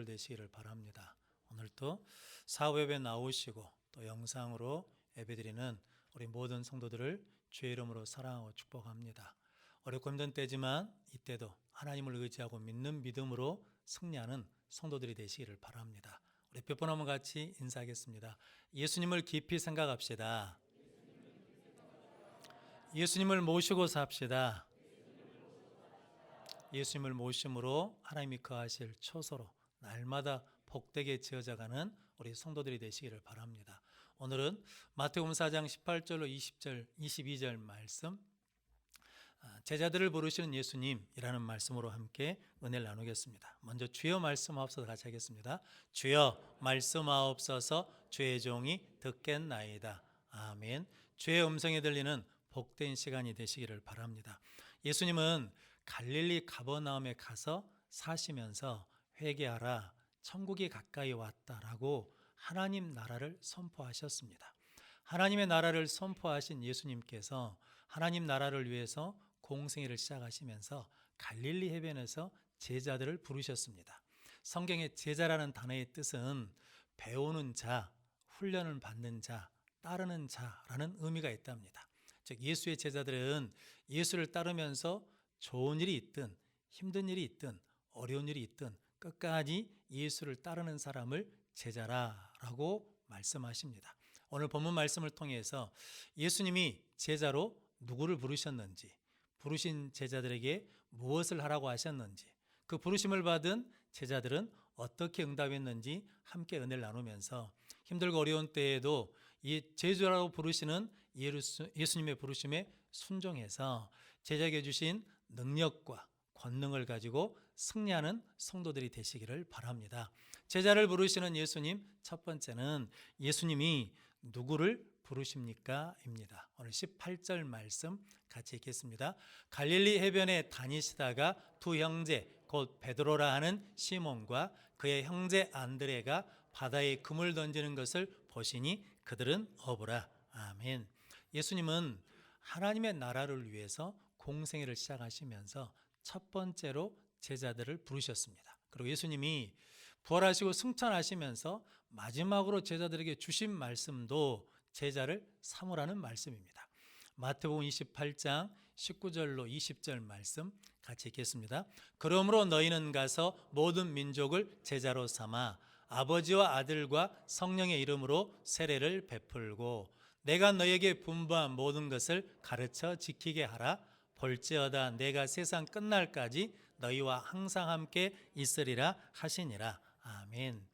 되시기를 바랍니다. 오늘도 사후 예배 나오시고 또 영상으로 예배드리는 우리 모든 성도들을 주의 이름으로 사랑하고 축복합니다. 어렵고 힘든 때지만 이때도 하나님을 의지하고 믿는 믿음으로 승리하는 성도들이 되시기를 바랍니다. 우리 몇 번 한번 같이 인사하겠습니다. 예수님을 깊이 생각합시다. 예수님을 모시고 삽시다. 예수님을 모심으로 하나님이 거하실 초소로 날마다 복되게 지어져가는 우리 성도들이 되시기를 바랍니다. 오늘은 마태복음 4장 18절로 20절, 22절 말씀, 제자들을 부르시는 예수님이라는 말씀으로 함께 은혜를 나누겠습니다. 먼저 주여 말씀하옵소서 같이 하겠습니다. 주여 말씀하옵소서 주의 종이 듣겠나이다. 아멘. 주의 음성이 들리는 복된 시간이 되시기를 바랍니다. 예수님은 갈릴리 가버나움에 가서 사시면서 회개하라, 천국이 가까이 왔다라고 하나님 나라를 선포하셨습니다. 하나님의 나라를 선포하신 예수님께서 하나님 나라를 위해서 공생애를 시작하시면서 갈릴리 해변에서 제자들을 부르셨습니다. 성경의 제자라는 단어의 뜻은 배우는 자, 훈련을 받는 자, 따르는 자라는 의미가 있답니다. 즉 예수의 제자들은 예수를 따르면서 좋은 일이 있든 힘든 일이 있든 어려운 일이 있든 끝까지 예수를 따르는 사람을 제자라고 말씀하십니다. 오늘 본문 말씀을 통해서 예수님이 제자로 누구를 부르셨는지, 부르신 제자들에게 무엇을 하라고 하셨는지, 그 부르심을 받은 제자들은 어떻게 응답했는지 함께 은혜를 나누면서 힘들고 어려운 때에도 이 제자라고 부르시는 예수님의 부르심에 순종해서 제자에게 주신 능력과 권능을 가지고 승리하는 성도들이 되시기를 바랍니다. 제자를 부르시는 예수님, 첫 번째는 예수님이 누구를 부르십니까? 입니다. 오늘 18절 말씀 같이 읽겠습니다. 갈릴리 해변에 다니시다가 두 형제 곧 베드로라 하는 시몬과 그의 형제 안드레가 바다에 금을 던지는 것을 보시니 그들은 어부라. 아멘. 예수님은 하나님의 나라를 위해서 공생애를 시작하시면서 첫 번째로 제자들을 부르셨습니다. 그리고 예수님이 부활하시고 승천하시면서 마지막으로 제자들에게 주신 말씀도 제자를 삼으라는 말씀입니다. 마태복음 28장 19절로 20절 말씀 같이 읽겠습니다. 그러므로 너희는 가서 모든 민족을 제자로 삼아 아버지와 아들과 성령의 이름으로 세례를 베풀고 내가 너희에게 분부한 모든 것을 가르쳐 지키게 하라. 볼지어다 내가 세상 끝날까지 너희와 항상 함께 있으리라 하시니라. 아멘.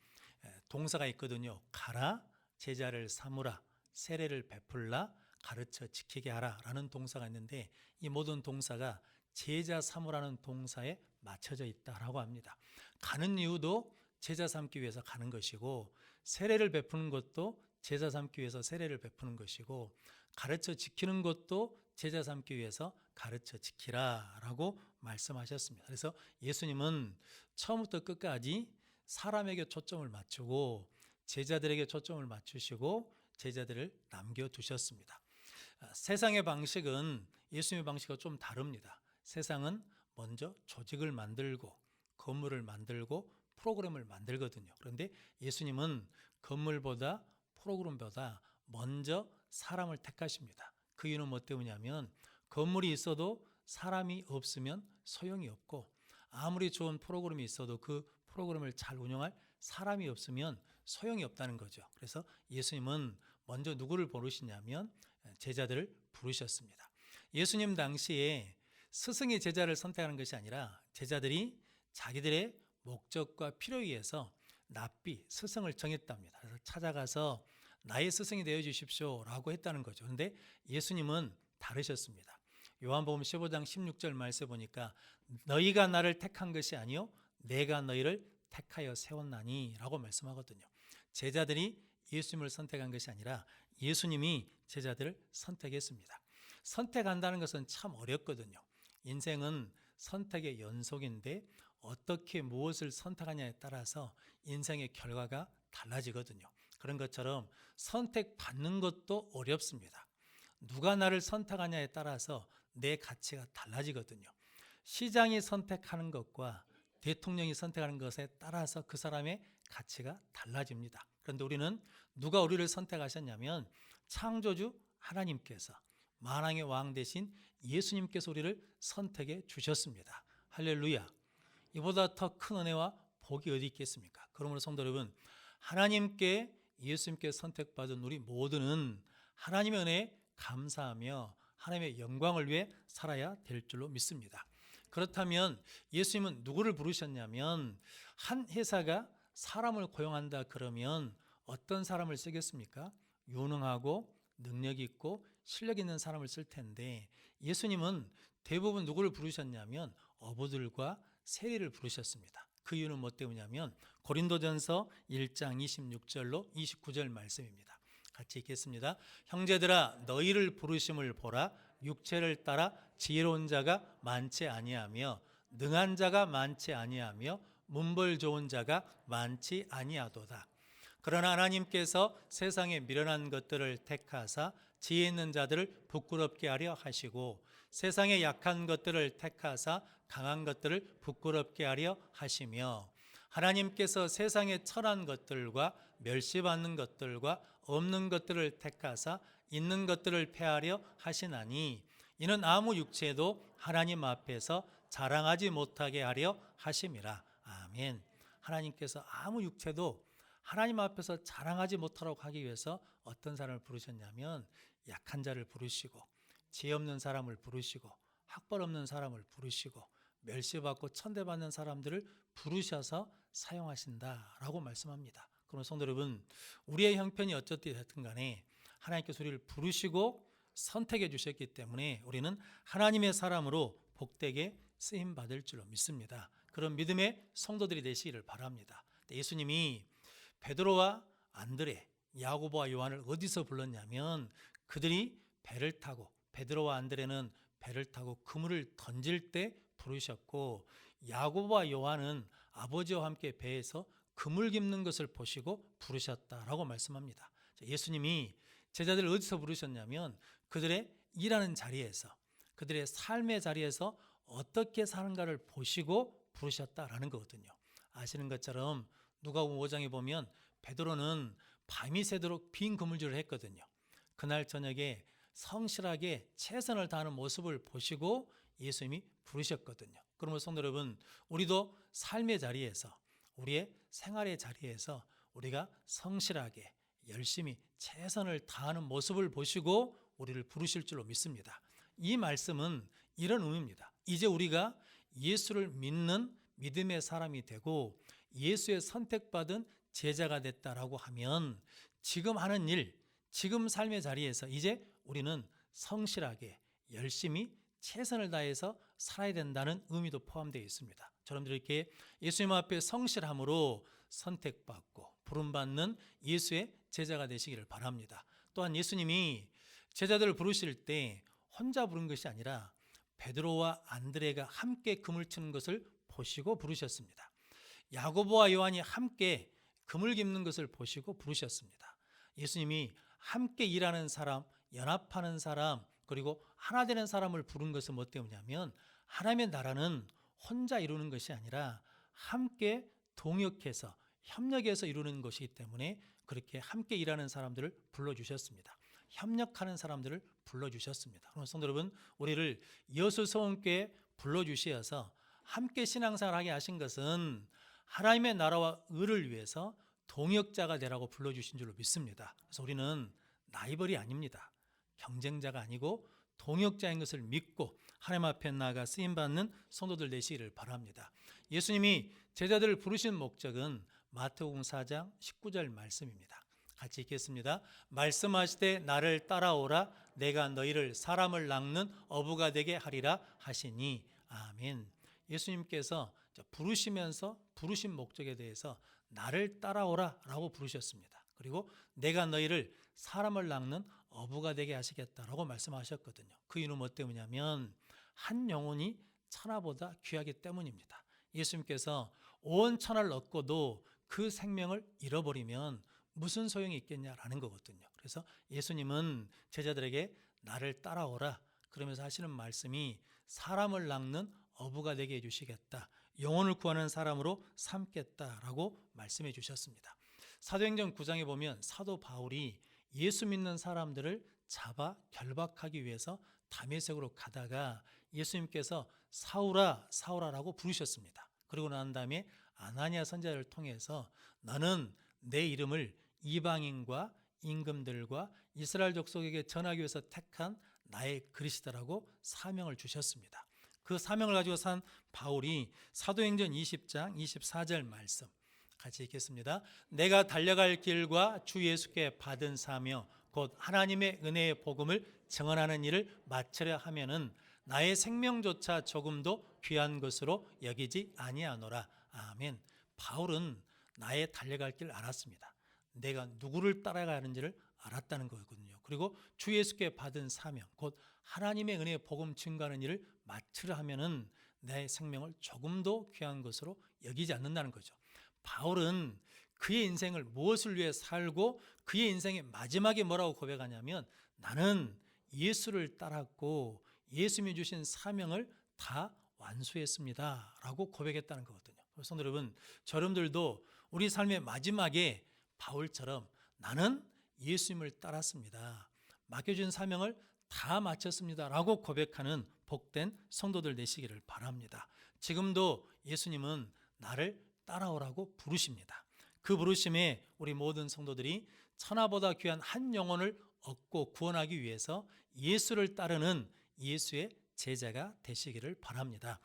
동사가 있거든요. 가라, 제자를 삼으라, 세례를 베풀라, 가르쳐 지키게 하라 라는 동사가 있는데 이 모든 동사가 제자 삼으라는 동사에 맞춰져 있다라고 합니다. 가는 이유도 제자 삼기 위해서 가는 것이고 세례를 베푸는 것도 제자 삼기 위해서 세례를 베푸는 것이고 가르쳐 지키는 것도 제자 삼기 위해서 가르쳐 지키라라고 말씀하셨습니다. 그래서 예수님은 처음부터 끝까지 사람에게 초점을 맞추고 제자들에게 초점을 맞추시고 제자들을 남겨두셨습니다. 세상의 방식은 예수님의 방식과 좀 다릅니다. 세상은 먼저 조직을 만들고 건물을 만들고 프로그램을 만들거든요. 그런데 예수님은 건물보다 프로그램보다 먼저 사람을 택하십니다. 그 이유는 뭐 때문이냐면 건물이 있어도 사람이 없으면 소용이 없고 아무리 좋은 프로그램이 있어도 그 프로그램을 잘 운영할 사람이 없으면 소용이 없다는 거죠. 그래서 예수님은 먼저 누구를 부르시냐면 제자들을 부르셨습니다. 예수님 당시에 스승이 제자를 선택하는 것이 아니라 제자들이 자기들의 목적과 필요에 의해서 납비, 스승을 정했답니다. 그래서 찾아가서 나의 스승이 되어 주십시오 라고 했다는 거죠. 그런데 예수님은 다르셨습니다. 요한복음 15장 16절 말씀에 보니까 너희가 나를 택한 것이 아니요 내가 너희를 택하여 세웠나니 라고 말씀하거든요. 제자들이 예수님을 선택한 것이 아니라 예수님이 제자들을 선택했습니다. 선택한다는 것은 참 어렵거든요. 인생은 선택의 연속인데 어떻게 무엇을 선택하냐에 따라서 인생의 결과가 달라지거든요. 그런 것처럼 선택받는 것도 어렵습니다. 누가 나를 선택하냐에 따라서 내 가치가 달라지거든요. 시장이 선택하는 것과 대통령이 선택하는 것에 따라서 그 사람의 가치가 달라집니다. 그런데 우리는 누가 우리를 선택하셨냐면 창조주 하나님께서, 만왕의 왕 대신 예수님께서 우리를 선택해 주셨습니다. 할렐루야. 이보다 더 큰 은혜와 복이 어디 있겠습니까? 그러므로 성도 여러분, 하나님께, 예수님께 선택받은 우리 모두는 하나님의 은혜에 감사하며 하나님의 영광을 위해 살아야 될 줄로 믿습니다. 그렇다면 예수님은 누구를 부르셨냐면, 한 회사가 사람을 고용한다 그러면 어떤 사람을 쓰겠습니까? 유능하고 능력 있고 실력 있는 사람을 쓸 텐데, 예수님은 대부분 누구를 부르셨냐면 어부들과 세리를 부르셨습니다. 그 이유는 뭐 때문이냐면 고린도전서 1장 26절로 29절 말씀입니다. 같이 읽겠습니다. 형제들아, 너희를 부르심을 보라. 육체를 따라 지혜로운 자가 많지 아니하며 능한 자가 많지 아니하며 문벌 좋은 자가 많지 아니하도다. 그러나 하나님께서 세상에 미련한 것들을 택하사 지혜 있는 자들을 부끄럽게 하려 하시고, 세상에 약한 것들을 택하사 강한 것들을 부끄럽게 하려 하시며, 하나님께서 세상에 천한 것들과 멸시받는 것들과 없는 것들을 택하사 있는 것들을 폐하려 하시나니, 이는 아무 육체도 하나님 앞에서 자랑하지 못하게 하려 하심이라. 아멘. 하나님께서 아무 육체도 하나님 앞에서 자랑하지 못하라고 하기 위해서 어떤 사람을 부르셨냐면 약한 자를 부르시고, 지혜 없는 사람을 부르시고, 학벌 없는 사람을 부르시고, 멸시받고 천대받는 사람들을 부르셔서 사용하신다라고 말씀합니다. 그럼 성도 여러분, 우리의 형편이 어떻게 됐든 간에 하나님께서 우리를 부르시고 선택해 주셨기 때문에 우리는 하나님의 사람으로 복되게 쓰임 받을 줄로 믿습니다. 그런 믿음의 성도들이 되시기를 바랍니다. 예수님이 베드로와 안드레, 야고보와 요한을 어디서 불렀냐면, 그들이 배를 타고, 베드로와 안드레는 배를 타고 그물을 던질 때 부르셨고, 야고보와 요한은 아버지와 함께 배에서 그물 깁는 것을 보시고 부르셨다라고 말씀합니다. 예수님이 제자들을 어디서 부르셨냐면 그들의 일하는 자리에서, 그들의 삶의 자리에서 어떻게 사는가를 보시고 부르셨다라는 거거든요. 아시는 것처럼 누가복음 5장에 보면 베드로는 밤이 새도록 빈 그물질을 했거든요. 그날 저녁에 성실하게 최선을 다하는 모습을 보시고 예수님이 부르셨거든요. 그러면 성도 여러분, 우리도 삶의 자리에서, 우리의 생활의 자리에서 우리가 성실하게 열심히 최선을 다하는 모습을 보시고 우리를 부르실 줄로 믿습니다. 이 말씀은 이런 의미입니다. 이제 우리가 예수를 믿는 믿음의 사람이 되고 예수의 선택받은 제자가 됐다라고 하면 지금 하는 일, 지금 삶의 자리에서 이제 우리는 성실하게 열심히 최선을 다해서 살아야 된다는 의미도 포함되어 있습니다. 여러분들이 이렇게 예수님 앞에 성실함으로 선택받고 부름받는 예수의 제자가 되시기를 바랍니다. 또한 예수님이 제자들을 부르실 때 혼자 부른 것이 아니라 베드로와 안드레가 함께 그물 치는 것을 보시고 부르셨습니다. 야고보와 요한이 함께 그물 깁는 것을 보시고 부르셨습니다. 예수님이 함께 일하는 사람, 연합하는 사람, 그리고 하나 되는 사람을 부른 것은 뭐 때문이냐면 하나님의 나라는 혼자 이루는 것이 아니라 함께 동역해서 협력해서 이루는 것이기 때문에 그렇게 함께 일하는 사람들을 불러주셨습니다. 협력하는 사람들을 불러주셨습니다. 그럼 성도 여러분, 우리를 여수서원교회에 불러주셔서 함께 신앙생활을 하게 하신 것은 하나님의 나라와 의를 위해서 동역자가 되라고 불러주신 줄로 믿습니다. 그래서 우리는 라이벌이 아닙니다. 경쟁자가 아니고 동역자인 것을 믿고 하나님 앞에 나아가 쓰임받는 성도들 되시기를 바랍니다. 예수님이 제자들을 부르신 목적은 마태복음 4장 19절 말씀입니다. 같이 읽겠습니다. 말씀하시되 나를 따라오라 내가 너희를 사람을 낚는 어부가 되게 하리라 하시니. 아멘. 예수님께서 부르시면서 부르신 목적에 대해서 나를 따라오라 라고 부르셨습니다. 그리고 내가 너희를 사람을 낚는 어부가 되게 하시겠다라고 말씀하셨거든요. 그 이유는 뭐 때문이냐면 한 영혼이 천하보다 귀하기 때문입니다. 예수님께서 온 천하를 얻고도 그 생명을 잃어버리면 무슨 소용이 있겠냐라는 거거든요. 그래서 예수님은 제자들에게 나를 따라오라 그러면서 하시는 말씀이 사람을 낚는 어부가 되게 해주시겠다. 영혼을 구하는 사람으로 삼겠다라고 말씀해 주셨습니다. 사도행전 9장에 보면 사도 바울이 예수 믿는 사람들을 잡아 결박하기 위해서 다메섹으로 가다가 예수님께서 사울아 사울아라고 부르셨습니다. 그리고 난 다음에 아나니아 선지자를 통해서 너는 내 이름을 이방인과 임금들과 이스라엘 족속에게 전하기 위해서 택한 나의 그리스도라고 사명을 주셨습니다. 그 사명을 가지고 산 바울이 사도행전 20장 24절 말씀 같이 읽겠습니다. 내가 달려갈 길과 주 예수께 받은 사명 곧 하나님의 은혜의 복음을 증언하는 일을 마치려 하면은 나의 생명조차 조금도 귀한 것으로 여기지 아니하노라. 아멘. 바울은 나의 달려갈 길을 알았습니다. 내가 누구를 따라가야 하는지를 알았다는 거거든요. 그리고 주 예수께 받은 사명 곧 하나님의 은혜의 복음 증거하는 일을 마치려 하면은 내 생명을 조금도 귀한 것으로 여기지 않는다는 거죠. 바울은 그의 인생을 무엇을 위해 살고 그의 인생의 마지막에 뭐라고 고백하냐면 나는 예수를 따랐고 예수님이 주신 사명을 다 완수했습니다 라고 고백했다는 거거든요. 그래서 여러분, 여러분들도 우리 삶의 마지막에 바울처럼 나는 예수님을 따랐습니다, 맡겨준 사명을 다 마쳤습니다 라고 고백하는 복된 성도들 되시기를 바랍니다. 지금도 예수님은 나를 따라오라고 부르십니다. 그 부르심에 우리 모든 성도들이 천하보다 귀한 한 영혼을 얻고 구원하기 위해서 예수를 따르는 예수의 제자가 되시기를 바랍니다.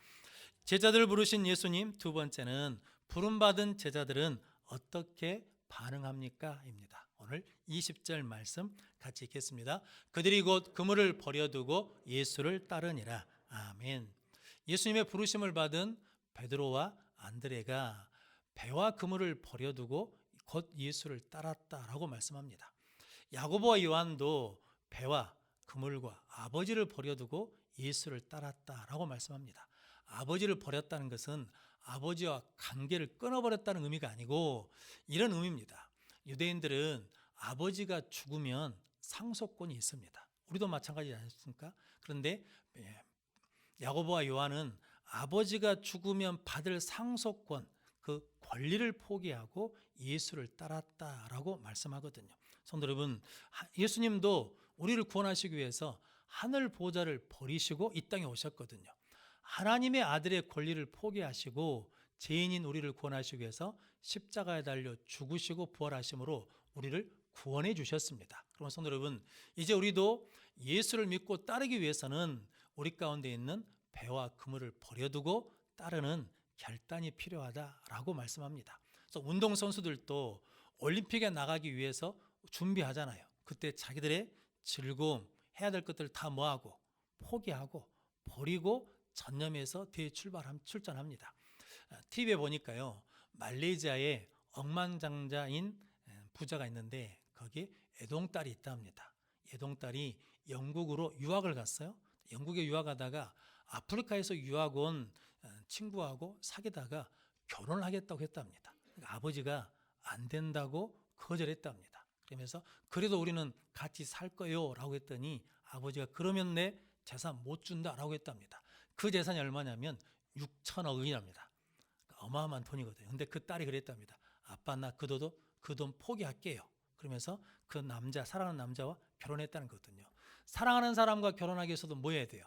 제자들을 부르신 예수님, 두 번째는 부름받은 제자들은 어떻게 반응합니까? 입니다. 오늘 20절 말씀 같이 읽겠습니다. 그들이 곧 그물을 버려두고 예수를 따르니라. 아멘. 예수님의 부르심을 받은 베드로와 안드레가 배와 그물을 버려두고 곧 예수를 따랐다라고 말씀합니다. 야고보와 요한도 배와 그물과 아버지를 버려두고 예수를 따랐다라고 말씀합니다. 아버지를 버렸다는 것은 아버지와 관계를 끊어버렸다는 의미가 아니고 이런 의미입니다. 유대인들은 아버지가 죽으면 상속권이 있습니다. 우리도 마찬가지지 않습니까? 그런데 야고보와 요한은 아버지가 죽으면 받을 상속권, 그 권리를 포기하고 예수를 따랐다라고 말씀하거든요. 성도 여러분, 예수님도 우리를 구원하시기 위해서 하늘 보좌를 버리시고 이 땅에 오셨거든요. 하나님의 아들의 권리를 포기하시고 죄인인 우리를 구원하시기 위해서 십자가에 달려 죽으시고 부활하심으로 우리를 구원해 주셨습니다. 그럼 성도 여러분, 이제 우리도 예수를 믿고 따르기 위해서는 우리 가운데 있는 배와 그물을 버려두고 따르는 결단이 필요하다라고 말씀합니다. 그래서 운동선수들도 올림픽에 나가기 위해서 준비하잖아요. 그때 자기들의 즐거움, 해야 될 것들을 다 뭐하고 포기하고 버리고 전념해서 출전합니다. TV에 보니까요, 말레이시아에 억만장자인 부자가 있는데 거기에 애동딸이 있다 합니다. 애동딸이 영국으로 유학을 갔어요. 영국에 유학하다가 아프리카에서 유학 온 친구하고 사귀다가 결혼을 하겠다고 했답니다. 그러니까 아버지가 안 된다고 거절했답니다. 그러면서 그래도 우리는 같이 살 거예요 라고 했더니 아버지가 그러면 내 재산 못 준다라고 했답니다. 그 재산이 얼마냐면 6천억 원이랍니다. 어마어마한 돈이거든요. 근데 그 딸이 그랬답니다. 아빠, 나 그 돈 포기할게요. 그러면서 그 남자, 사랑하는 남자와 결혼했다는 거거든요. 사랑하는 사람과 결혼하기 위해서도 뭐 해야 돼요?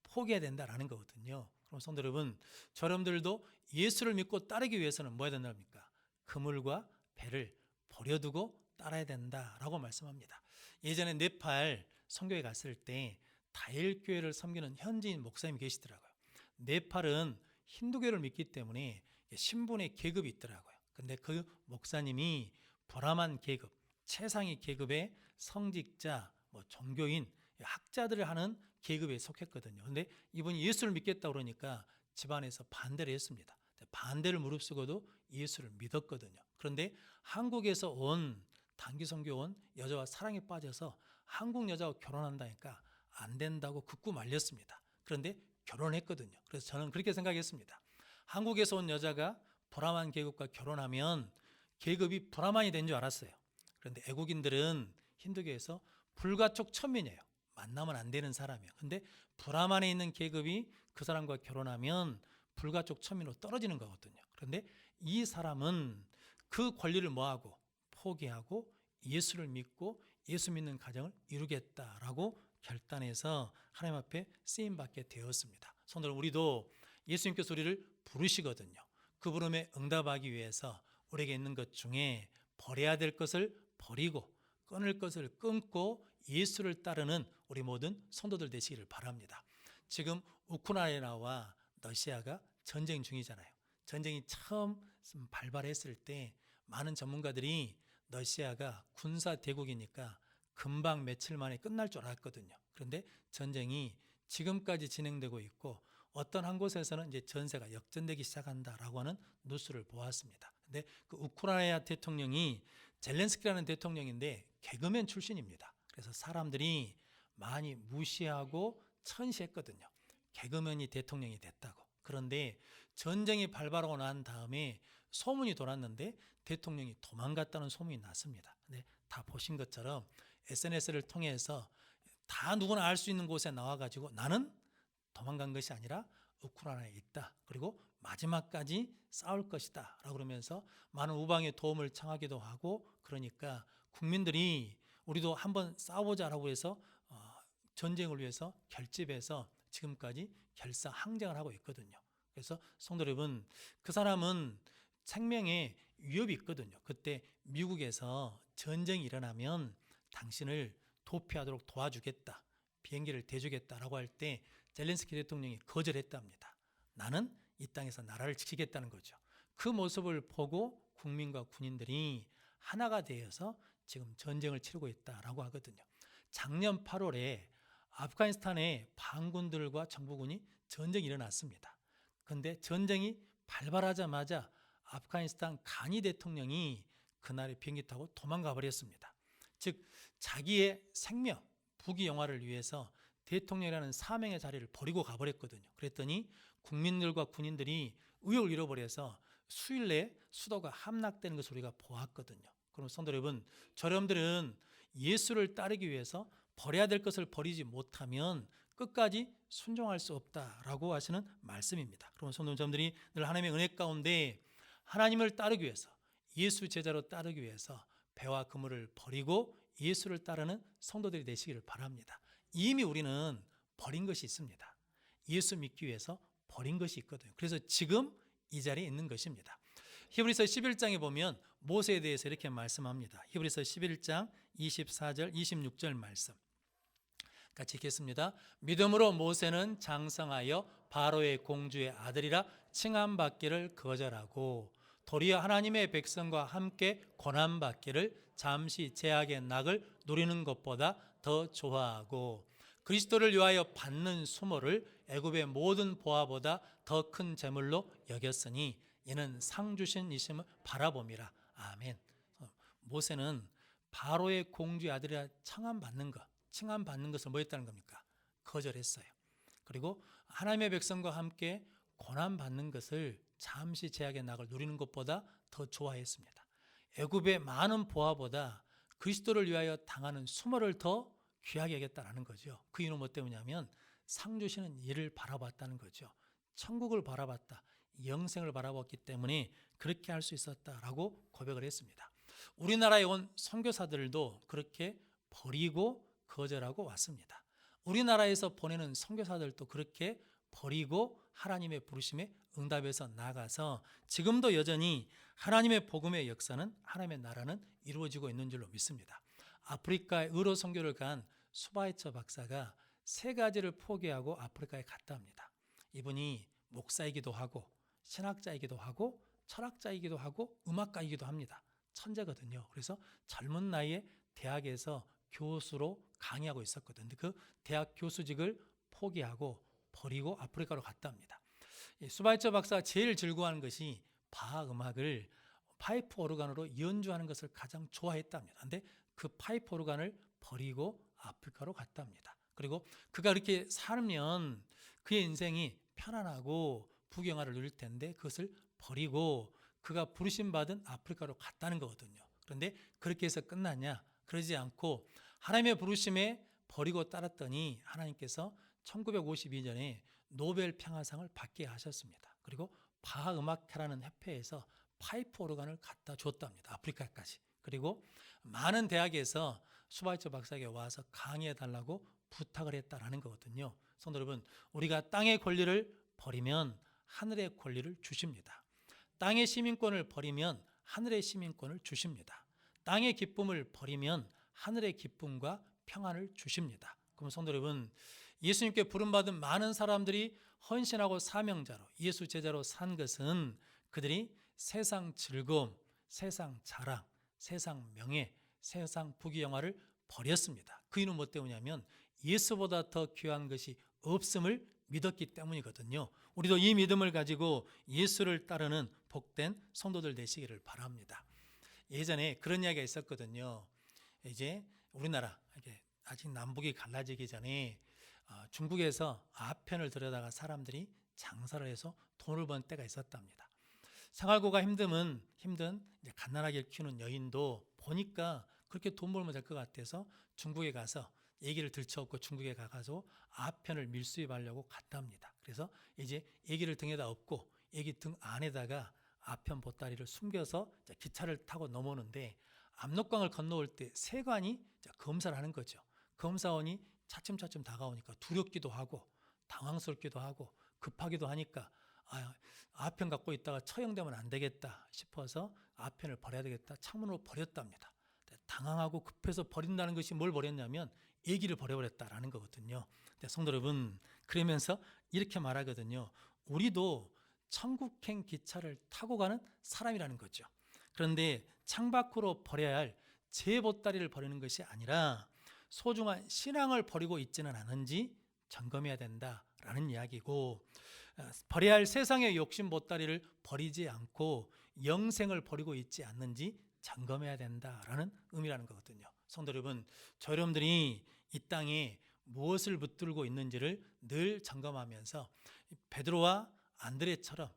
포기해야 된다라는 거거든요. 그럼 성도 여러분, 여러분들도 예수를 믿고 따르기 위해서는 뭐 해야 된답니까? 그물과 배를 버려두고 따라야 된다라고 말씀합니다. 예전에 네팔 선교에 갔을 때 다일교회를 섬기는 현지인 목사님이 계시더라고요. 네팔은 힌두교를 믿기 때문에 신분의 계급이 있더라고요. 근데 그 목사님이 브라만 계급, 최상위 계급의 성직자, 종교인, 학자들을 하는 계급에 속했거든요. 근데 이분이 예수를 믿겠다 그러니까 집안에서 반대를 했습니다. 반대를 무릅쓰고도 예수를 믿었거든요. 그런데 한국에서 온 단기 선교 온 여자와 사랑에 빠져서 한국 여자와 결혼한다니까 안 된다고 극구 말렸습니다. 그런데 결혼했거든요. 그래서 저는 그렇게 생각했습니다. 한국에서 온 여자가 브라만 계급과 결혼하면 계급이 브라만이 된 줄 알았어요. 그런데 애국인들은 힌두교에서 불가촉 천민이에요. 만나면 안 되는 사람이에요. 근데 브라만에 있는 계급이 그 사람과 결혼하면 불가촉 천민으로 떨어지는 거거든요. 그런데 이 사람은 그 권리를 뭐하고 포기하고 예수를 믿고 예수 믿는 가정을 이루겠다라고 결단해서 하나님 앞에 쓰임받게 되었습니다. 성도들, 우리도 예수님께서 우리를 부르시거든요. 그 부름에 응답하기 위해서 우리에게 있는 것 중에 버려야 될 것을 버리고 끊을 것을 끊고 예수를 따르는 우리 모든 성도들 되시기를 바랍니다. 지금 우크라이나와 러시아가 전쟁 중이잖아요. 전쟁이 처음 발발했을 때 많은 전문가들이 러시아가 군사 대국이니까 금방 며칠 만에 끝날 줄 알았거든요. 그런데 전쟁이 지금까지 진행되고 있고 어떤 한 곳에서는 이제 전세가 역전되기 시작한다라고 하는 뉴스를 보았습니다. 근데 그 우크라이나 대통령이 젤렌스키라는 대통령인데 개그맨 출신입니다. 그래서 사람들이 많이 무시하고 천시했거든요. 개그맨이 대통령이 됐다고. 그런데 전쟁이 발발하고 난 다음에 소문이 돌았는데 대통령이 도망갔다는 소문이 났습니다. 근데 다 보신 것처럼 SNS를 통해서 다 누구나 알 수 있는 곳에 나와가지고 나는 도망간 것이 아니라 우크라이나에 있다. 그리고 마지막까지 싸울 것이다. 라고 그러면서 많은 우방의 도움을 청하기도 하고 그러니까 국민들이 우리도 한번 싸우자라고 해서 전쟁을 위해서 결집해서 지금까지 결사항쟁을 하고 있거든요. 그래서 성도 여러분, 그 사람은 생명에 위협이 있거든요. 그때 미국에서 전쟁이 일어나면 당신을 도피하도록 도와주겠다, 비행기를 대주겠다라고 할 때 젤렌스키 대통령이 거절했답니다. 나는 이 땅에서 나라를 지키겠다는 거죠. 그 모습을 보고 국민과 군인들이 하나가 되어서 지금 전쟁을 치르고 있다라고 하거든요. 작년 8월에 아프가니스탄의 반군들과 정부군이 전쟁이 일어났습니다. 그런데 전쟁이 발발하자마자 아프가니스탄 가니 대통령이 그날에 비행기 타고 도망가 버렸습니다. 즉 자기의 생명, 부귀 영화를 위해서 대통령이라는 사명의 자리를 버리고 가버렸거든요. 그랬더니 국민들과 군인들이 의욕을 잃어버려서 수일 내에 수도가 함락되는 것을 우리가 보았거든요. 그럼 성도 여러분, 저여러분들은 예수를 따르기 위해서 버려야 될 것을 버리지 못하면 끝까지 순종할 수 없다라고 하시는 말씀입니다. 그럼 성도 여러분들이 늘 하나님의 은혜 가운데 하나님을 따르기 위해서, 예수 제자로 따르기 위해서 배와 그물을 버리고 예수를 따르는 성도들이 되시기를 바랍니다. 이미 우리는 버린 것이 있습니다. 예수 믿기 위해서 버린 것이 있거든요. 그래서 지금 이 자리에 있는 것입니다. 히브리서 11장에 보면 모세에 대해서 이렇게 말씀합니다. 히브리서 11장 24절 26절 말씀 같이 읽겠습니다. 믿음으로 모세는 장성하여 바로의 공주의 아들이라 칭함받기를 거절하고 도리어 하나님의 백성과 함께 고난받기를 잠시 제약의 낙을 누리는 것보다 더 좋아하고 그리스도를 위하여 받는 수모를 애굽의 모든 보화보다 더 큰 재물로 여겼으니 이는 상 주신 이심을 바라봄이라. 아멘. 모세는 바로의 공주의 아들이라 칭함받는 것을 뭐 했다는 겁니까? 거절했어요. 그리고 하나님의 백성과 함께 고난받는 것을 잠시 제약의 낙을 누리는 것보다 더 좋아했습니다. 애굽의 많은 보화보다 그리스도를 위하여 당하는 수모를 더 귀하게 여겼다는 거죠. 그 이유는 뭐 때문이냐면 상 주시는 이를 바라봤다는 거죠. 천국을 바라봤다, 영생을 바라봤기 때문에 그렇게 할 수 있었다라고 고백을 했습니다. 우리나라에 온 선교사들도 그렇게 버리고 거절하고 왔습니다. 우리나라에서 보내는 선교사들도 그렇게 버리고 하나님의 부르심에 응답해서 나가서 지금도 여전히 하나님의 복음의 역사는, 하나님의 나라는 이루어지고 있는 줄로 믿습니다. 아프리카에 의로 선교를 간 수바이처 박사가 3가지를 포기하고 아프리카에 갔다 합니다. 이분이 목사이기도 하고 신학자이기도 하고 철학자이기도 하고 음악가이기도 합니다. 천재거든요. 그래서 젊은 나이에 대학에서 교수로 강의하고 있었거든요. 그 대학 교수직을 포기하고 버리고 아프리카로 갔다 합니다. 수바이처 박사가 제일 즐거워하는 것이 바하 음악을 파이프 오르간으로 연주하는 것을 가장 좋아했답니다. 그런데 그 파이프 오르간을 버리고 아프리카로 갔다 합니다. 그리고 그가 그렇게 살면 그의 인생이 편안하고 부경화를 누릴 텐데 그것을 버리고 그가 부르심받은 아프리카로 갔다는 거거든요. 그런데 그렇게 해서 끝났냐? 그러지 않고 하나님의 부르심에 버리고 따랐더니 하나님께서 1952년에 노벨 평화상을 받게 하셨습니다. 그리고 바하음악회라는 협회에서 파이프 오르간을 갖다 줬답니다. 아프리카까지. 그리고 많은 대학에서 슈바이처 박사에게 와서 강의해 달라고 부탁을 했다라는 거거든요. 성도 여러분, 우리가 땅의 권리를 버리면 하늘의 권리를 주십니다. 땅의 시민권을 버리면 하늘의 시민권을 주십니다. 땅의 기쁨을 버리면 하늘의 기쁨과 평안을 주십니다. 그럼 성도 여러분, 예수님께 부름받은 많은 사람들이 헌신하고 사명자로 예수 제자로 산 것은 그들이 세상 즐거움, 세상 자랑, 세상 명예, 세상 부귀영화를 버렸습니다. 그 이유는 뭐 때문이냐면 예수보다 더 귀한 것이 없음을 믿었기 때문이거든요. 우리도 이 믿음을 가지고 예수를 따르는 복된 성도들 되시기를 바랍니다. 예전에 그런 이야기가 있었거든요. 이제 우리나라 아직 남북이 갈라지기 전에 중국에서 아편을 들여다가 사람들이 장사를 해서 돈을 번 때가 있었답니다. 생활고가 힘든 이제 갓난아기를 키우는 여인도 보니까 그렇게 돈 벌면 될 것 같아서 중국에 가서 애기를 들쳐업고 중국에 가가지고 아편을 밀수입하려고 갔답니다. 그래서 이제 애기를 등에다 업고 애기 등 안에다가 아편 보따리를 숨겨서 기차를 타고 넘어오는데 압록강을 건너올 때 세관이 검사를 하는 거죠. 검사원이 차츰차츰 다가오니까 두렵기도 하고 당황스럽기도 하고 급하기도 하니까 아편 갖고 있다가 처형되면 안 되겠다 싶어서 아편을 버려야 되겠다 창문으로 버렸답니다. 당황하고 급해서 버린다는 것이 뭘 버렸냐면 애기를 버려버렸다라는 거거든요. 성도 여러분, 그러면서 이렇게 말하거든요. 우리도 천국행 기차를 타고 가는 사람이라는 거죠. 그런데 창밖으로 버려야 할 제 보따리를 버리는 것이 아니라 소중한 신앙을 버리고 있지는 않은지 점검해야 된다라는 이야기고, 버려야 할 세상의 욕심 보따리를 버리지 않고 영생을 버리고 있지 않는지 점검해야 된다라는 의미라는 거거든요. 성도 여러분, 저 여러분들이 이 땅에 무엇을 붙들고 있는지를 늘 점검하면서 베드로와 안드레처럼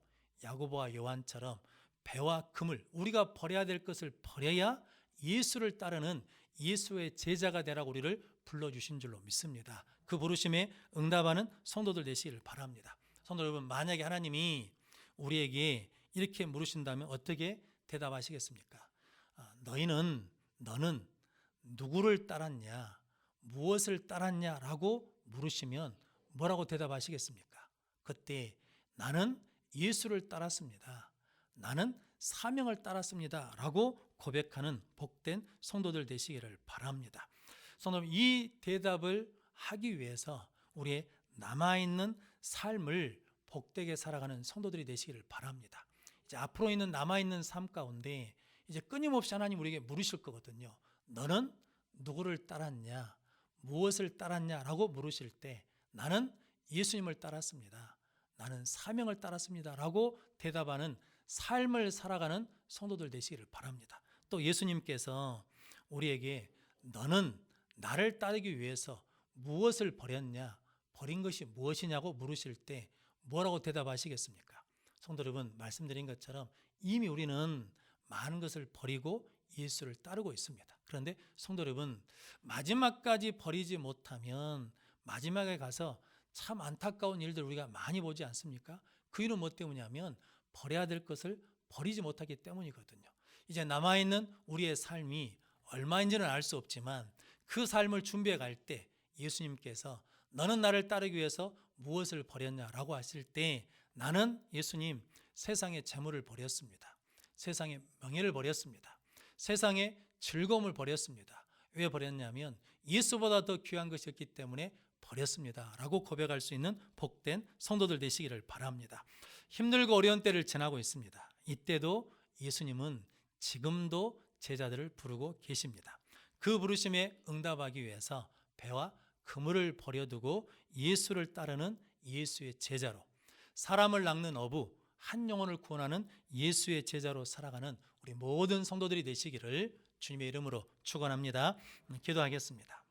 야고보와 요한처럼 배와 금을 우리가 버려야 될 것을 버려야 예수를 따르는 예수의 제자가 되라고 우리를 불러주신 줄로 믿습니다. 그 부르심에 응답하는 성도들 되시기를 바랍니다. 성도 여러분, 만약에 하나님이 우리에게 이렇게 물으신다면 어떻게 대답하시겠습니까? 너는 누구를 따랐냐, 무엇을 따랐냐라고 물으시면 뭐라고 대답하시겠습니까? 그때 나는 예수를 따랐습니다. 나는 사명을 따랐습니다. 라고 고백하는 복된 성도들 되시기를 바랍니다. 성도, 이 대답을 하기 위해서 우리의 남아있는 삶을 복되게 살아가는 성도들이 되시기를 바랍니다. 이제 앞으로 있는 남아있는 삶 가운데 이제 끊임없이 하나님 우리에게 물으실 거거든요. 너는 누구를 따랐냐, 무엇을 따랐냐 라고 물으실 때 나는 예수님을 따랐습니다. 나는 사명을 따랐습니다. 라고 대답하는 삶을 살아가는 성도들 되시기를 바랍니다. 또 예수님께서 우리에게 너는 나를 따르기 위해서 무엇을 버렸냐, 버린 것이 무엇이냐고 물으실 때 뭐라고 대답하시겠습니까? 성도 여러분, 말씀드린 것처럼 이미 우리는 많은 것을 버리고 예수를 따르고 있습니다. 그런데 성도 여러분, 마지막까지 버리지 못하면 마지막에 가서 참 안타까운 일들 우리가 많이 보지 않습니까? 그 이유는 뭐 때문이냐면 버려야 될 것을 버리지 못하기 때문이거든요. 이제 남아있는 우리의 삶이 얼마인지는 알 수 없지만 그 삶을 준비해 갈 때 예수님께서 너는 나를 따르기 위해서 무엇을 버렸냐라고 하실 때 나는 예수님 세상의 재물을 버렸습니다. 세상의 명예를 버렸습니다. 세상의 즐거움을 버렸습니다. 왜 버렸냐면 예수보다 더 귀한 것이었기 때문에 버렸습니다. 라고 고백할 수 있는 복된 성도들 되시기를 바랍니다. 힘들고 어려운 때를 지나고 있습니다. 이때도 예수님은 지금도 제자들을 부르고 계십니다. 그 부르심에 응답하기 위해서 배와 그물을 버려두고 예수를 따르는 예수의 제자로, 사람을 낚는 어부, 한 영혼을 구원하는 예수의 제자로 살아가는 우리 모든 성도들이 되시기를 주님의 이름으로 축원합니다. 기도하겠습니다.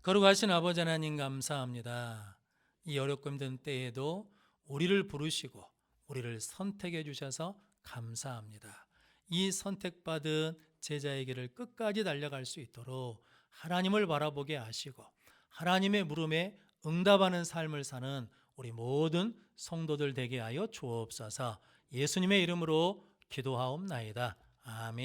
거룩하신 아버지 하나님, 감사합니다. 이 어렵고 힘든 때에도 우리를 부르시고 우리를 선택해 주셔서 감사합니다. 이 선택받은 제자의 길을 끝까지 달려갈 수 있도록 하나님을 바라보게 하시고 하나님의 물음에 응답하는 삶을 사는 우리 모든 성도들 되게 하여 주옵소서. 예수님의 이름으로 기도하옵나이다. 아멘.